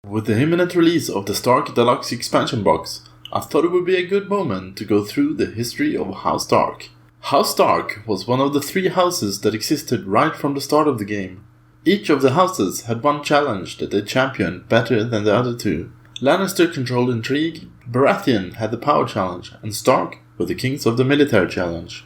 With the imminent release of the Stark Deluxe expansion box, I thought it would be a good moment to go through the history of House Stark. House Stark was one of the 3 houses that existed right from the start of the game. Each of the houses had one challenge that they championed better than the other 2. Lannister controlled intrigue, Baratheon had the power challenge, and Stark were the kings of the military challenge.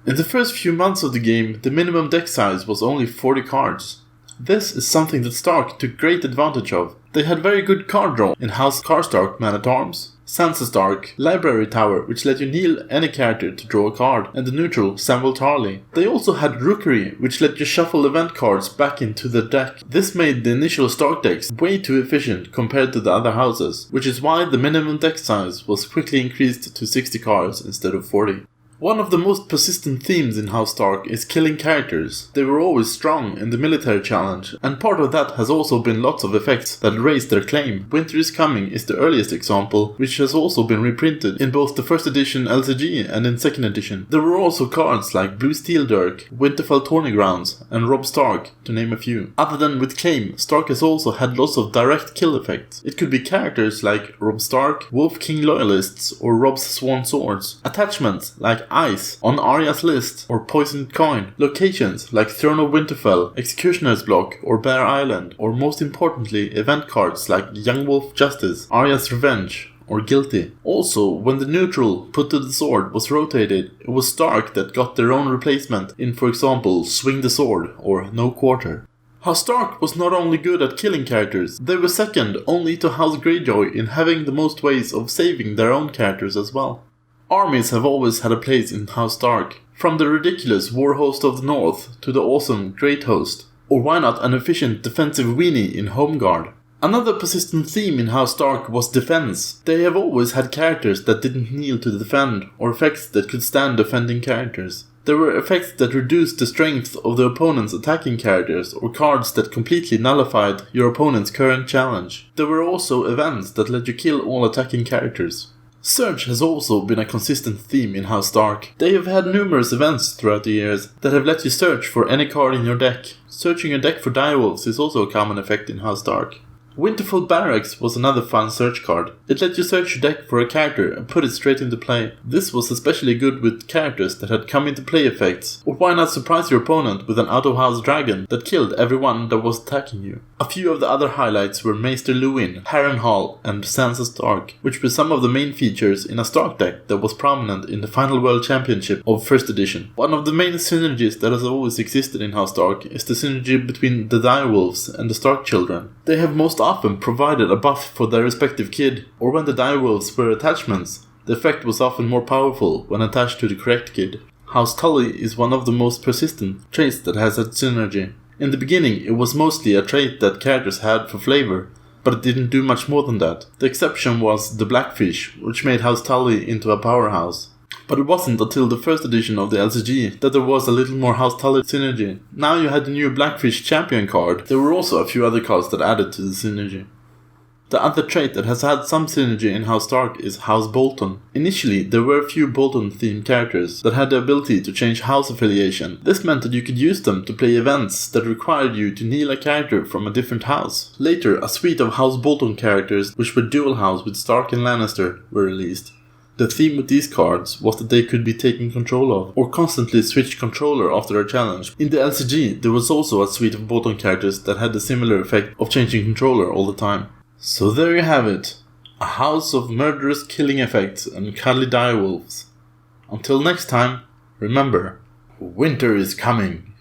In the first few months of the game, the minimum deck size was only 40 cards. This is something that Stark took great advantage of. They had very good card draw in House Karstark Man-at-Arms, Sansa Stark Library Tower, which let you kneel any character to draw a card, and the neutral Samwell Tarly. They also had Rookery, which let you shuffle event cards back into the deck. This made the initial Stark decks way too efficient compared to the other houses, which is why the minimum deck size was quickly increased to 60 cards instead of 40. One of the most persistent themes in House Stark is killing characters. They were always strong in the military challenge, and part of that has also been lots of effects that raised their claim. Winter is Coming is the earliest example, which has also been reprinted in both the first edition LCG and in second edition. There were also cards like Blue Steel Dirk, Winterfell Tourney Grounds, and Robb Stark, to name a few. Other than with claim, Stark has also had lots of direct kill effects. It could be characters like Robb Stark, Wolf King Loyalists, or Robb's Sworn Swords. Attachments like Ice on Arya's List or Poisoned Coin. Locations like Throne of Winterfell, Executioner's Block or Bear Island, or most importantly event cards like Young Wolf Justice, Arya's Revenge or Guilty. Also, when the neutral put to the sword was rotated, it was Stark that got their own replacement in, for example, Swing the Sword or No Quarter. House Stark was not only good at killing characters, they were second only to House Greyjoy in having the most ways of saving their own characters as well. Armies have always had a place in House Stark, from the ridiculous War Host of the North to the awesome Great Host, or why not an efficient defensive weenie in Home Guard. Another persistent theme in House Stark was defense. They have always had characters that didn't kneel to defend, or effects that could stand defending characters. There were effects that reduced the strength of the opponent's attacking characters, or cards that completely nullified your opponent's current challenge. There were also events that let you kill all attacking characters. Search has also been a consistent theme in House Stark. They have had numerous events throughout the years that have let you search for any card in your deck. Searching your deck for direwolves is also a common effect in House Stark. Winterfell Barracks was another fun search card. It let you search your deck for a character and put it straight into play. This was especially good with characters that had come into play effects, or why not surprise your opponent with an out-of-house dragon that killed everyone that was attacking you. A few of the other highlights were Maester Luwin, Harrenhal, and Sansa Stark, which were some of the main features in a Stark deck that was prominent in the Final World Championship of 1st edition. One of the main synergies that has always existed in House Stark is the synergy between the direwolves and the Stark children. They have most often provided a buff for their respective kid, or when the direwolves were attachments, the effect was often more powerful when attached to the correct kid. House Tully is one of the most persistent traits that has that synergy. In the beginning, it was mostly a trait that characters had for flavor, but it didn't do much more than that. The exception was the Blackfish, which made House Tully into a powerhouse. But it wasn't until the first edition of the LCG that there was a little more House Tully synergy. Now you had the new Blackfish Champion card. There were also a few other cards that added to the synergy. The other trait that has had some synergy in House Stark is House Bolton. Initially, there were a few Bolton-themed characters that had the ability to change house affiliation. This meant that you could use them to play events that required you to kneel a character from a different house. Later, a suite of House Bolton characters, which were dual house with Stark and Lannister, were released. The theme with these cards was that they could be taken control of, or constantly switch controller after a challenge. In the LCG, there was also a suite of Bolton characters that had the similar effect of changing controller all the time. So there you have it, a house of murderous killing effects and cuddly direwolves. Until next time, remember, winter is coming.